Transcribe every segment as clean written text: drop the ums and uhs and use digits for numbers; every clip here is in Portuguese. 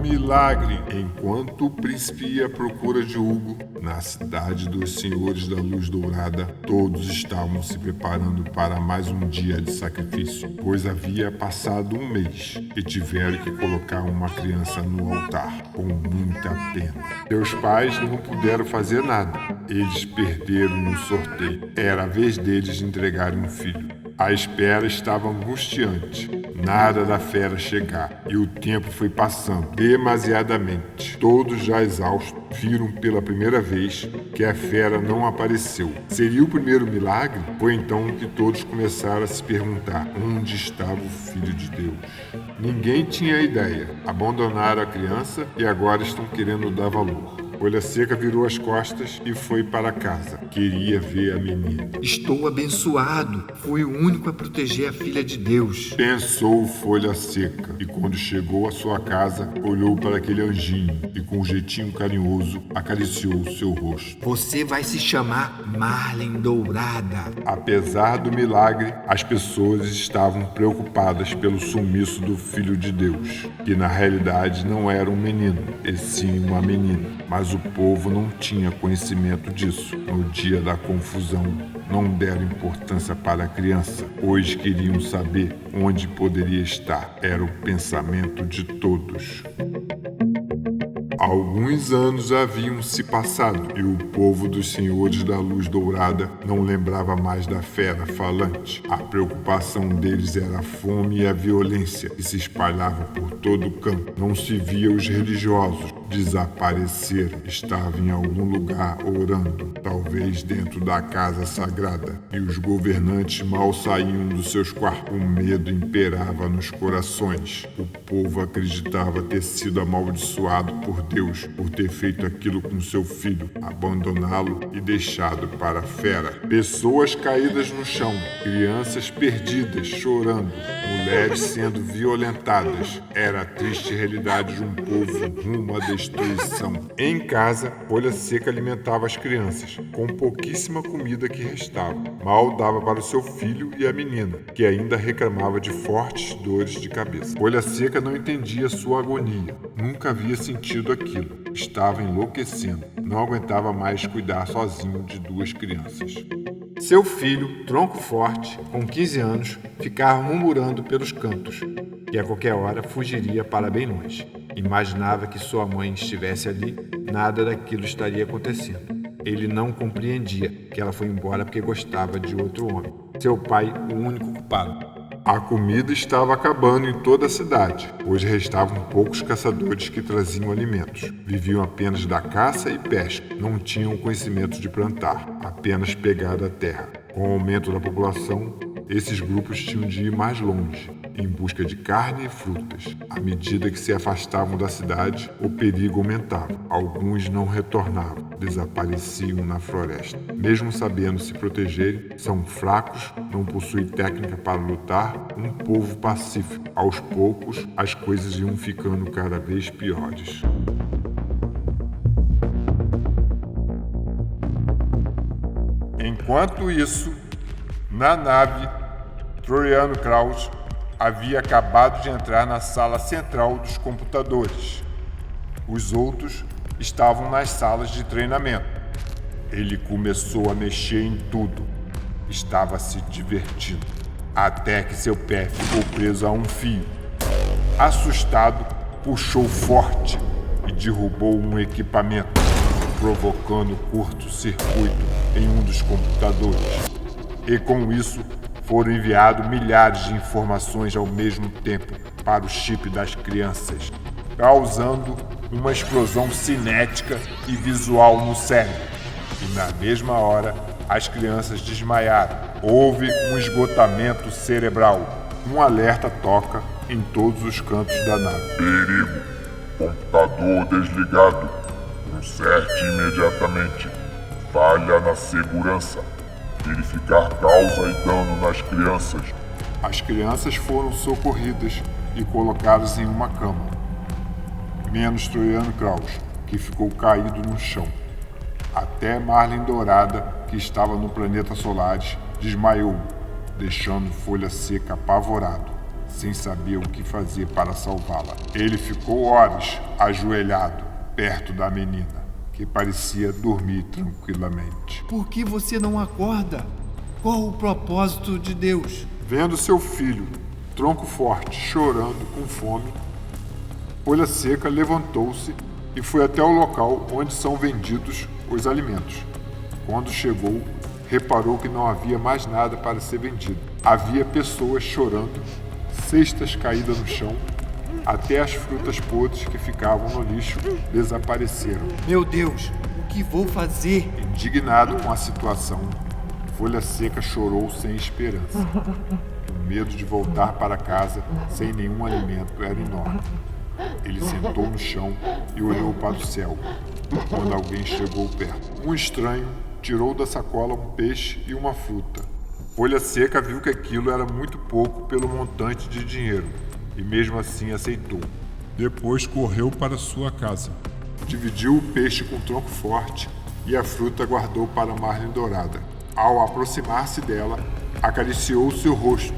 milagre! Enquanto o príncipe ia à procura de Hugo, na cidade dos Senhores da Luz Dourada, todos estavam se preparando para mais um dia de sacrifício, pois havia passado um mês e tiveram que colocar uma criança no altar, com muita pena. Seus pais não puderam fazer nada. Eles perderam no sorteio. Era a vez deles entregarem um filho. A espera estava angustiante. Nada da fera chegar, e o tempo foi passando demasiadamente. Todos já exaustos viram pela primeira vez que a fera não apareceu. Seria o primeiro milagre? Foi então que todos começaram a se perguntar onde estava o Filho de Deus. Ninguém tinha ideia. Abandonaram a criança e agora estão querendo dar valor. Folha Seca virou as costas e foi para casa. Queria ver a menina. Estou abençoado. Fui o único a proteger a filha de Deus, Pensou Folha Seca, e quando chegou à sua casa, olhou para aquele anjinho e com um jeitinho carinhoso acariciou seu rosto. Você vai se chamar Marlin Dourada. Apesar do milagre, as pessoas estavam preocupadas pelo sumiço do Filho de Deus, que na realidade não era um menino, e sim uma menina. Mas o povo não tinha conhecimento disso. No dia da confusão, não deram importância para a criança, pois queriam saber onde poderia estar. Era o pensamento de todos. Alguns anos haviam se passado e o povo dos Senhores da Luz Dourada não lembrava mais da fera falante. A preocupação deles era a fome e a violência que se espalhava por todo o campo. Não se via os religiosos. Desapareceram. Estavam em algum lugar orando, talvez dentro da casa sagrada. E os governantes mal saíam dos seus quartos. O medo imperava nos corações. O povo acreditava ter sido amaldiçoado por Deus por ter feito aquilo com seu filho, abandoná-lo e deixado para a fera. Pessoas caídas no chão, crianças perdidas, chorando, mulheres sendo violentadas. Era a triste realidade de um povo rumo à destruição. Em casa, Folha Seca alimentava as crianças, com pouquíssima comida que restava. Mal dava para o seu filho e a menina, que ainda reclamava de fortes dores de cabeça. Folha Seca não entendia sua agonia, nunca havia sentido aquilo. Estava enlouquecendo, não aguentava mais cuidar sozinho de duas crianças. Seu filho, Tronco Forte, com 15 anos, ficava murmurando pelos cantos, que a qualquer hora fugiria para bem longe. Imaginava que sua mãe estivesse ali, nada daquilo estaria acontecendo. Ele não compreendia que ela foi embora porque gostava de outro homem. Seu pai, o único culpado. A comida estava acabando em toda a cidade. Hoje restavam poucos caçadores que traziam alimentos. Viviam apenas da caça e pesca. Não tinham conhecimento de plantar, apenas pegar da terra. Com o aumento da população, esses grupos tinham de ir mais longe, em busca de carne e frutas. À medida que se afastavam da cidade, o perigo aumentava. Alguns não retornavam, desapareciam na floresta. Mesmo sabendo se protegerem, são fracos, não possuem técnica para lutar, um povo pacífico. Aos poucos, as coisas iam ficando cada vez piores. Enquanto isso, na nave, Troiano Kraus havia acabado de entrar na sala central dos computadores. Os outros estavam nas salas de treinamento. Ele começou a mexer em tudo. Estava se divertindo, até que seu pé ficou preso a um fio. Assustado, puxou forte e derrubou um equipamento, provocando curto-circuito em um dos computadores. E com isso, foram enviados milhares de informações ao mesmo tempo para o chip das crianças, causando uma explosão cinética e visual no cérebro. E na mesma hora, as crianças desmaiaram. Houve um esgotamento cerebral. Um alerta toca em todos os cantos da nave. Perigo! Computador desligado. Conserte imediatamente. Falha na segurança. Verificar causa e dano nas crianças. As crianças foram socorridas e colocadas em uma cama, menos Troiano Kraus, que ficou caído no chão. Até Marlin Dourada, que estava no planeta Solaris, desmaiou, deixando Folha Seca apavorado. sem saber o que fazer para salvá-la. Ele ficou horas ajoelhado perto da menina, que parecia dormir tranquilamente. Por que você não acorda? Qual o propósito de Deus? Vendo seu filho, tronco forte, chorando com fome, Folha Seca levantou-se e foi até o local onde são vendidos os alimentos. Quando chegou, reparou que não havia mais nada para ser vendido. Havia pessoas chorando, cestas caídas no chão, até as frutas podres que ficavam no lixo desapareceram. Meu Deus, o que vou fazer? Indignado com a situação, Folha Seca chorou sem esperança. O medo de voltar para casa sem nenhum alimento era enorme. Ele sentou no chão e olhou para o céu, quando alguém chegou perto. Um estranho tirou da sacola um peixe e uma fruta. Folha Seca viu que aquilo era muito pouco pelo montante de dinheiro e mesmo assim aceitou. Depois correu para sua casa. Dividiu o peixe com tronco forte e a fruta guardou para Marlin Dourada. Ao aproximar-se dela, acariciou seu rosto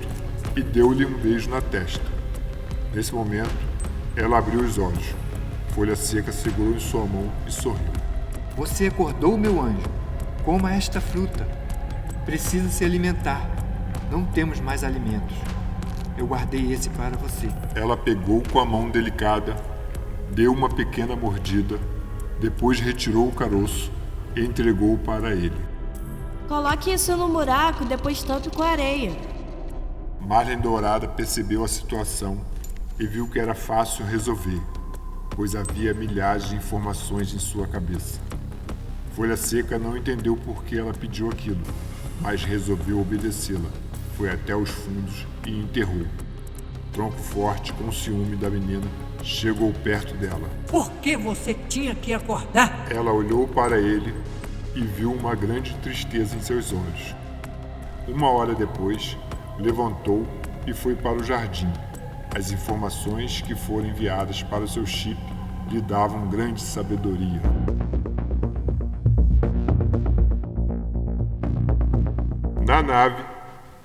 e deu-lhe um beijo na testa. Nesse momento, ela abriu os olhos. Folha Seca segurou em sua mão e sorriu. Você acordou, meu anjo. Coma esta fruta. Precisa se alimentar. Não temos mais alimentos. Eu guardei esse para você. Ela pegou com a mão delicada, deu uma pequena mordida, depois retirou o caroço e entregou para ele. Coloque isso no buraco, depois tampe com areia. Marlin Dourada percebeu a situação e viu que era fácil resolver, pois havia milhares de informações em sua cabeça. Folha Seca não entendeu por que ela pediu aquilo, mas resolveu obedecê-la. Foi até os fundos e enterrou. Tronco Forte, com ciúme da menina, chegou perto dela. Por que você tinha que acordar? Ela olhou para ele e viu uma grande tristeza em seus olhos. Uma hora depois, levantou e foi para o jardim. As informações que foram enviadas para o seu chip lhe davam grande sabedoria. Na nave,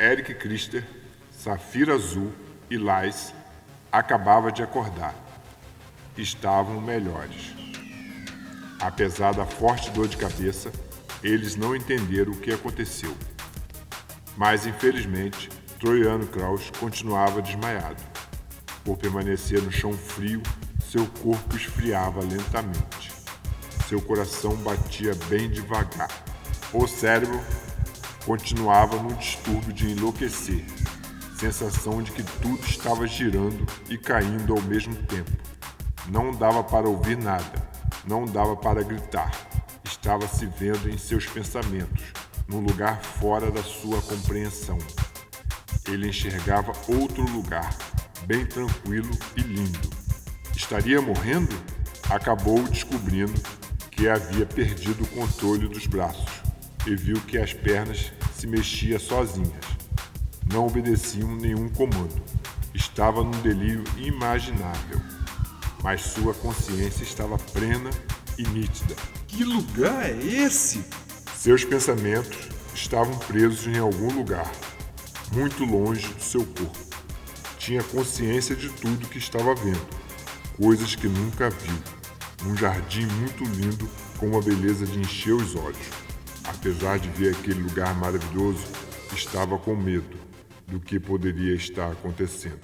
Eric Christer, Safira Azul e Lais acabava de acordar. Estavam melhores. Apesar da forte dor de cabeça, eles não entenderam o que aconteceu. Mas, infelizmente, Troiano Kraus continuava desmaiado. Por permanecer no chão frio, seu corpo esfriava lentamente. Seu coração batia bem devagar. O cérebro continuava no distúrbio de enlouquecer, sensação de que tudo estava girando e caindo ao mesmo tempo. Não dava para ouvir nada, não dava para gritar. Estava se vendo em seus pensamentos, num lugar fora da sua compreensão. Ele enxergava outro lugar, bem tranquilo e lindo. Estaria morrendo? Acabou descobrindo que havia perdido o controle dos braços e viu que as pernas se mexiam sozinhas. Não obedeciam nenhum comando. Estava num delírio inimaginável, mas sua consciência estava plena e nítida. Que lugar é esse? Seus pensamentos estavam presos em algum lugar, muito longe do seu corpo. Tinha consciência de tudo que estava vendo, coisas que nunca viu. Um jardim muito lindo com uma beleza de encher os olhos. Apesar de ver aquele lugar maravilhoso, estava com medo do que poderia estar acontecendo.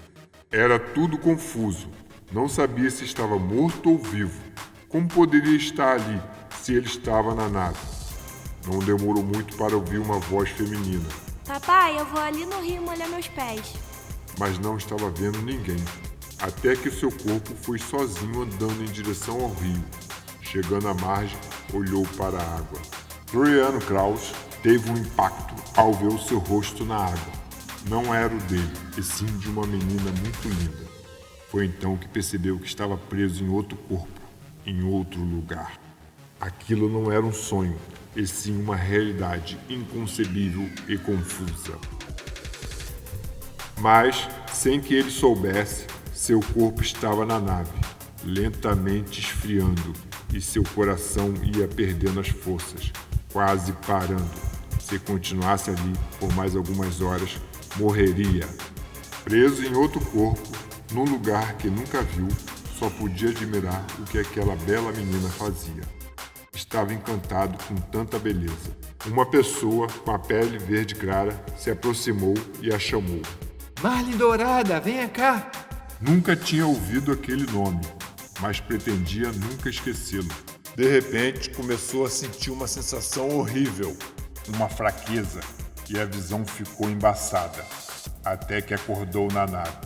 Era tudo confuso. Não sabia se estava morto ou vivo. Como poderia estar ali se ele estava na nave? Não demorou muito para ouvir uma voz feminina. Papai, eu vou ali no rio molhar meus pés. Mas não estava vendo ninguém. Até que seu corpo foi sozinho andando em direção ao rio. Chegando à margem, olhou para a água. Troiano Kraus teve um impacto ao ver o seu rosto na água. Não era o dele, e sim de uma menina muito linda. Foi então que percebeu que estava preso em outro corpo, em outro lugar. Aquilo não era um sonho, e sim uma realidade inconcebível e confusa. Mas, sem que ele soubesse, seu corpo estava na nave, lentamente esfriando, e seu coração ia perdendo as forças, quase parando. Se continuasse ali por mais algumas horas, morreria. Preso em outro corpo, num lugar que nunca viu, só podia admirar o que aquela bela menina fazia. Estava encantado com tanta beleza. Uma pessoa com a pele verde clara se aproximou e a chamou. Marlin Dourada, venha cá! Nunca tinha ouvido aquele nome, mas pretendia nunca esquecê-lo. De repente, começou a sentir uma sensação horrível, uma fraqueza, e a visão ficou embaçada, até que acordou na nave,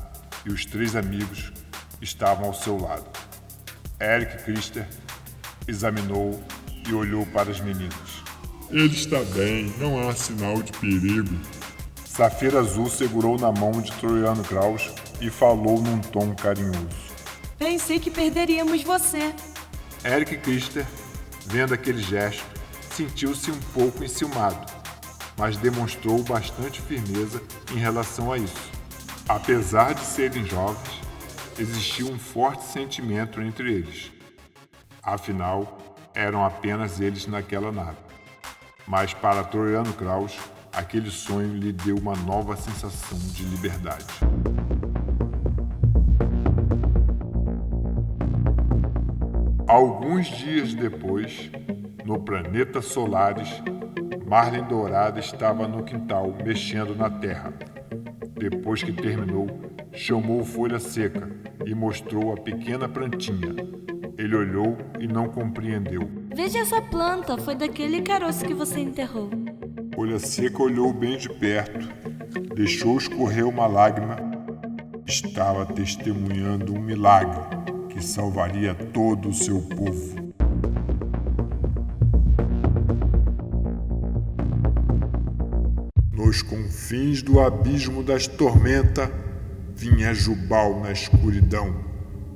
e os 3 amigos estavam ao seu lado. Eric Crister examinou e olhou para as meninas. Ele está bem, não há sinal de perigo. Safira Azul segurou na mão de Troiano Kraus e falou num tom carinhoso. Pensei que perderíamos você. Eric Crister, vendo aquele gesto, sentiu-se um pouco enciumado, mas demonstrou bastante firmeza em relação a isso. Apesar de serem jovens, existia um forte sentimento entre eles. Afinal, eram apenas eles naquela nave. Mas para Troiano Kraus, aquele sonho lhe deu uma nova sensação de liberdade. Alguns dias depois, no planeta Solaris, Marlin Dourada estava no quintal mexendo na terra. Depois que terminou, chamou Folha Seca e mostrou a pequena plantinha. Ele olhou e não compreendeu. Veja essa planta, foi daquele caroço que você enterrou. Folha Seca olhou bem de perto, deixou escorrer uma lágrima. Estava testemunhando um milagre que salvaria todo o seu povo. Nos confins do abismo das tormentas, vinha Jubal na escuridão.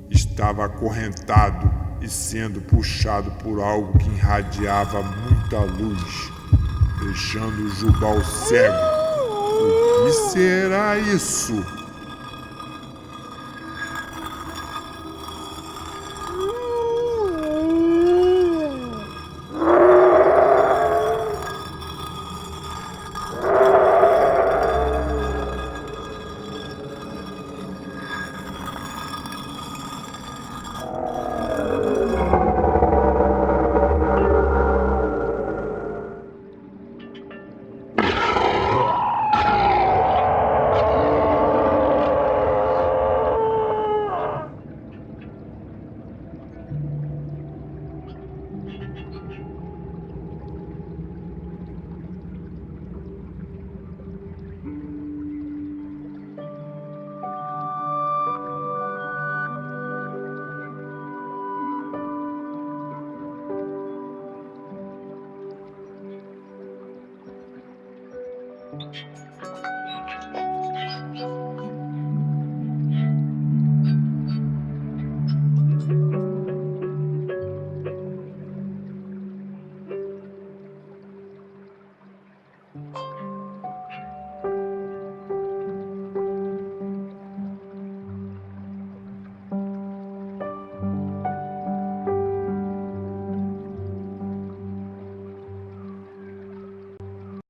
Estava acorrentado e sendo puxado por algo que irradiava muita luz, deixando Jubal cego. O que será isso?